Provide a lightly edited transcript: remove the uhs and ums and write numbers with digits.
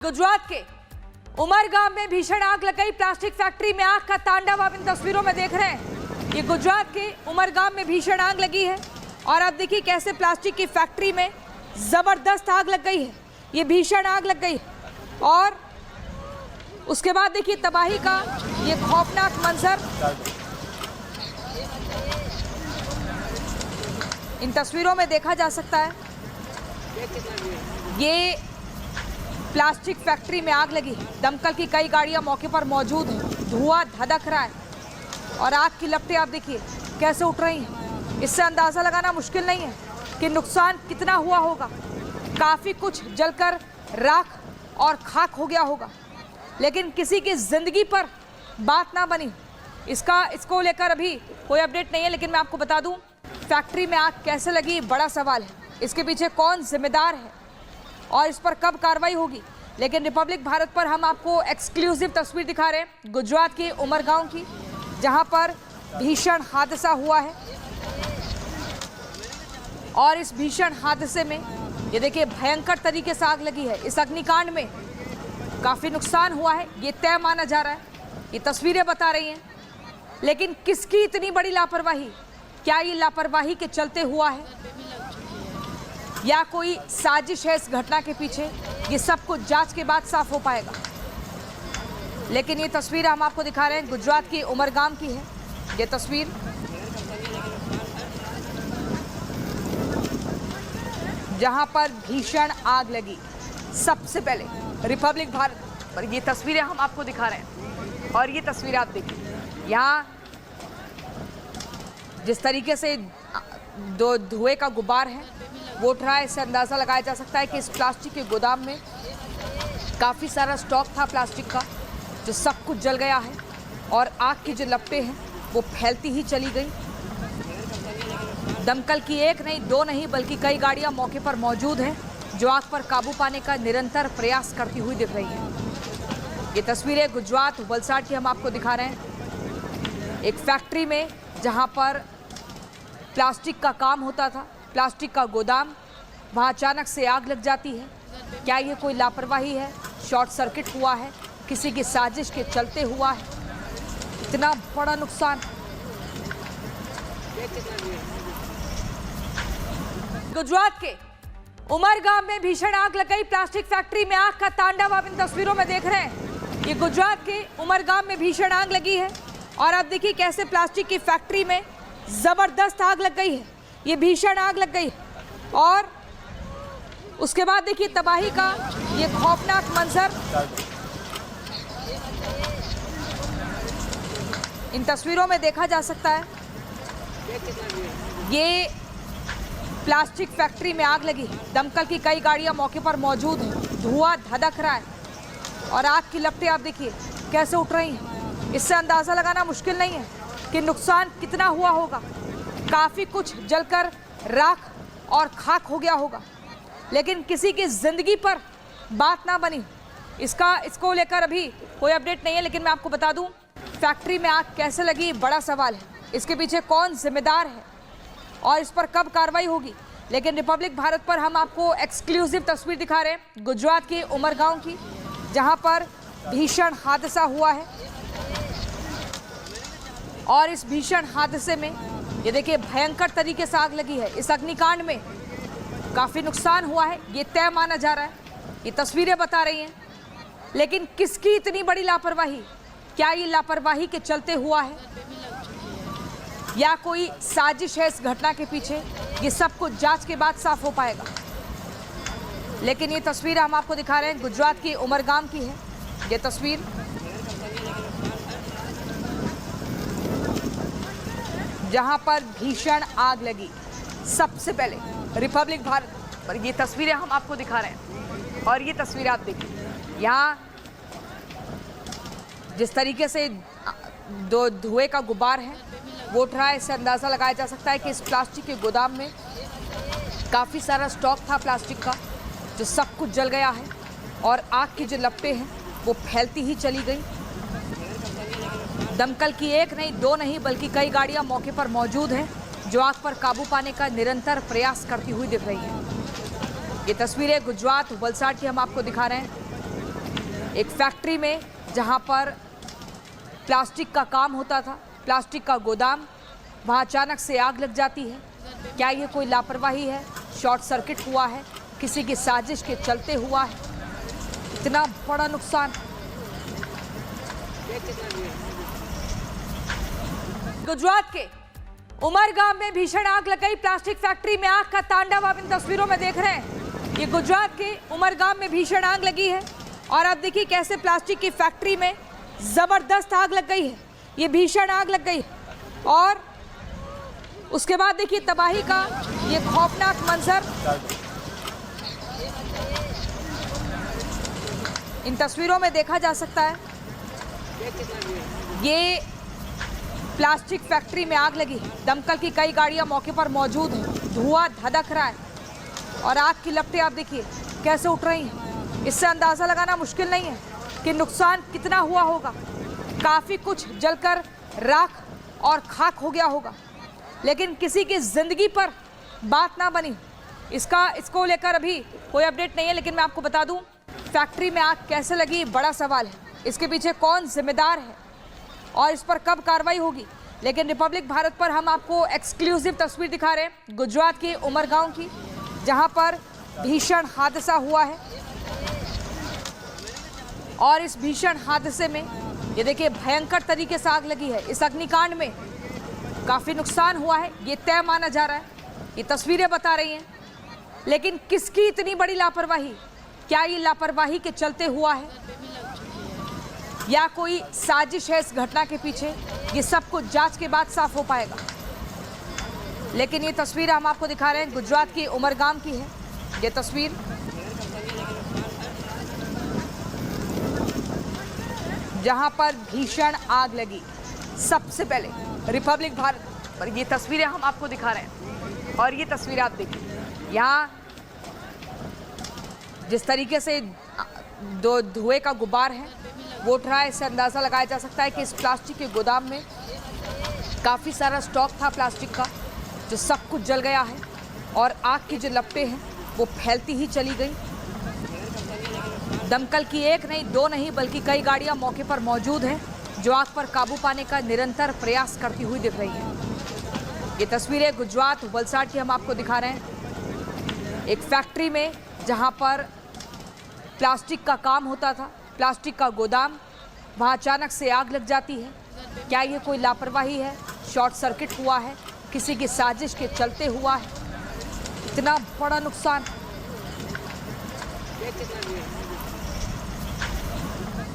गुजरात के उमरगाम में भीषण आग लग गई। प्लास्टिक फैक्ट्री में आग का तांडव आप इन तस्वीरों में देख रहे हैं। ये गुजरात के उमरगाम में भीषण आग लगी है और आप देखिए कैसे प्लास्टिक की फैक्ट्री में जबरदस्त आग लग गई है। ये भीषण आग लग गई और उसके बाद देखिए तबाही का ये खौफनाक मंजर इन तस्वीरों में देखा जा सकता है। ये प्लास्टिक फैक्ट्री में आग लगी। दमकल की कई गाड़ियां मौके पर मौजूद हैं। धुआं धधक रहा है और आग की लपटें आप देखिए कैसे उठ रही हैं। इससे अंदाज़ा लगाना मुश्किल नहीं है कि नुकसान कितना हुआ होगा। काफ़ी कुछ जलकर राख और खाक हो गया होगा, लेकिन किसी की ज़िंदगी पर बात ना बनी। इसको लेकर अभी कोई अपडेट नहीं है, लेकिन मैं आपको बता दूं फैक्ट्री में आग कैसे लगी बड़ा सवाल है। इसके पीछे कौन जिम्मेदार है और इस पर कब कार्रवाई होगी। लेकिन रिपब्लिक भारत पर हम आपको एक्सक्लूसिव तस्वीर दिखा रहे हैं गुजरात के उमरगांव की, जहां पर भीषण हादसा हुआ है। और इस भीषण हादसे में ये देखिए भयंकर तरीके से आग लगी है। इस अग्निकांड में काफ़ी नुकसान हुआ है, ये तय माना जा रहा है। ये तस्वीरें बता रही हैं, लेकिन किसकी इतनी बड़ी लापरवाही? क्या ये लापरवाही के चलते हुआ है या कोई साजिश है इस घटना के पीछे? ये सब कुछ जांच के बाद साफ हो पाएगा। लेकिन ये तस्वीर हम आपको दिखा रहे हैं गुजरात की उमरगाम की है। ये तस्वीर जहां पर भीषण आग लगी। सबसे पहले रिपब्लिक भारत पर ये तस्वीरें हम आपको दिखा रहे हैं और ये तस्वीर आप देखिए। यहाँ जिस तरीके से दो धुएं का गुबार है वो उठ रहा है, इससे अंदाज़ा लगाया जा सकता है कि इस प्लास्टिक के गोदाम में काफ़ी सारा स्टॉक था प्लास्टिक का, जो सब कुछ जल गया है और आग की जो लपटें हैं वो फैलती ही चली गई। दमकल की एक नहीं, दो नहीं, बल्कि कई गाड़ियां मौके पर मौजूद हैं जो आग पर काबू पाने का निरंतर प्रयास करती हुई दिख रही हैं। ये तस्वीरें गुजरात वलसाड की हम आपको दिखा रहे हैं। एक फैक्ट्री में जहां पर प्लास्टिक का काम होता था, प्लास्टिक का गोदाम, वहां अचानक से आग लग जाती है। क्या ये कोई लापरवाही है? शॉर्ट सर्किट हुआ है? किसी की साजिश के चलते हुआ है? इतना बड़ा नुकसान। गुजरात के उमरगाम में भीषण आग लग गई। प्लास्टिक फैक्ट्री में आग का तांडव आप इन तस्वीरों में देख रहे हैं। ये गुजरात के उमरगाम में भीषण आग लगी है और आप देखिए कैसे प्लास्टिक की फैक्ट्री में जबरदस्त आग लग गई है। ये भीषण आग लग गई और उसके बाद देखिए तबाही का ये खौफनाक मंजर इन तस्वीरों में देखा जा सकता है। ये प्लास्टिक फैक्ट्री में आग लगी। दमकल की कई गाड़ियां मौके पर मौजूद हैं। धुआं धधक रहा है और आग की लपटें आप देखिए कैसे उठ रही हैं। इससे अंदाज़ा लगाना मुश्किल नहीं है कि नुकसान कितना हुआ होगा। काफ़ी कुछ जलकर राख और खाक हो गया होगा, लेकिन किसी की ज़िंदगी पर बात ना बनी। इसको लेकर अभी कोई अपडेट नहीं है, लेकिन मैं आपको बता दूं फैक्ट्री में आग कैसे लगी बड़ा सवाल है। इसके पीछे कौन जिम्मेदार है और इस पर कब कार्रवाई होगी। लेकिन रिपब्लिक भारत पर हम आपको एक्सक्लूसिव तस्वीर दिखा रहे हैं गुजरात के उमरगांव की, जहां पर भीषण हादसा हुआ है। और इस भीषण हादसे में ये देखिए भयंकर तरीके से आग लगी है। इस अग्निकांड में काफ़ी नुकसान हुआ है, ये तय माना जा रहा है। ये तस्वीरें बता रही हैं, लेकिन किसकी इतनी बड़ी लापरवाही? क्या ये लापरवाही के चलते हुआ है या कोई साजिश है इस घटना के पीछे? ये सब कुछ जांच के बाद साफ हो पाएगा। लेकिन ये तस्वीर हम आपको दिखा रहे हैं गुजरात की उमरगाम की है। ये तस्वीर जहां पर भीषण आग लगी। सबसे पहले रिपब्लिक भारत पर ये तस्वीरें हम आपको दिखा रहे हैं और ये तस्वीर आप देखिए। यहाँ जिस तरीके से दो धुएं का गुबार है वो उठ रहा है, इससे अंदाज़ा लगाया जा सकता है कि इस प्लास्टिक के गोदाम में काफ़ी सारा स्टॉक था प्लास्टिक का, जो सब कुछ जल गया है और आग की जो लपटें हैं वो फैलती ही चली गई। दमकल की एक नहीं, दो नहीं, बल्कि कई गाड़ियां मौके पर मौजूद हैं जो आग पर काबू पाने का निरंतर प्रयास करती हुई दिख रही हैं। ये तस्वीरें गुजरात वलसाड की हम आपको दिखा रहे हैं। एक फैक्ट्री में जहां पर प्लास्टिक का काम होता था, प्लास्टिक का गोदाम, वहां अचानक से आग लग जाती है। क्या ये कोई लापरवाही है? शॉर्ट सर्किट हुआ है? किसी की साजिश के चलते हुआ है? इतना बड़ा नुकसान। गुजरात के उमरगाम में भीषण आग लग गई। प्लास्टिक फैक्ट्री में आग का तांडव आप इन तस्वीरों में देख रहे हैं। ये गुजरात के उमरगाम में भीषण आग लगी है और आप देखिए कैसे प्लास्टिक की फैक्ट्री में जबरदस्त आग लग गई है। ये भीषण आग लग गई और उसके बाद देखिए तबाही का ये खौफनाक मंजर इन तस्वीरों में देखा जा सकता है। ये प्लास्टिक फैक्ट्री में आग लगी। दमकल की कई गाड़ियां मौके पर मौजूद हैं। धुआं धधक रहा है और आग की लपटें आप देखिए कैसे उठ रही हैं। इससे अंदाज़ा लगाना मुश्किल नहीं है कि नुकसान कितना हुआ होगा। काफ़ी कुछ जलकर राख और खाक हो गया होगा, लेकिन किसी की ज़िंदगी पर बात ना बनी। इसको लेकर अभी कोई अपडेट नहीं है, लेकिन मैं आपको बता दूं फैक्ट्री में आग कैसे लगी बड़ा सवाल है। इसके पीछे कौन जिम्मेदार है और इस पर कब कार्रवाई होगी। लेकिन रिपब्लिक भारत पर हम आपको एक्सक्लूसिव तस्वीर दिखा रहे हैं गुजरात के उमरगांव की, जहां पर भीषण हादसा हुआ है। और इस भीषण हादसे में ये देखिए भयंकर तरीके से आग लगी है। इस अग्निकांड में काफ़ी नुकसान हुआ है, ये तय माना जा रहा है। ये तस्वीरें बता रही हैं, लेकिन किसकी इतनी बड़ी लापरवाही? क्या ये लापरवाही के चलते हुआ है या कोई साजिश है इस घटना के पीछे? ये सब कुछ जांच के बाद साफ हो पाएगा। लेकिन ये तस्वीर हम आपको दिखा रहे हैं गुजरात की उमरगाम की है। ये तस्वीर जहां पर भीषण आग लगी। सबसे पहले रिपब्लिक भारत पर ये तस्वीरें हम आपको दिखा रहे हैं और ये तस्वीर आप देखिए। यहाँ जिस तरीके से दो धुएं का गुबार है वो उठ रहा है, इससे अंदाज़ा लगाया जा सकता है कि इस प्लास्टिक के गोदाम में काफ़ी सारा स्टॉक था प्लास्टिक का, जो सब कुछ जल गया है और आग की जो लपटें हैं वो फैलती ही चली गई। दमकल की एक नहीं, दो नहीं, बल्कि कई गाड़ियां मौके पर मौजूद हैं जो आग पर काबू पाने का निरंतर प्रयास करती हुई दिख रही हैं। ये तस्वीरें गुजरात वलसाड की हम आपको दिखा रहे हैं। एक फैक्ट्री में जहां पर प्लास्टिक का काम होता था, प्लास्टिक का गोदाम, वहां अचानक से आग लग जाती है। क्या ये कोई लापरवाही है? शॉर्ट सर्किट हुआ है? किसी की साजिश के चलते हुआ है? इतना बड़ा नुकसान।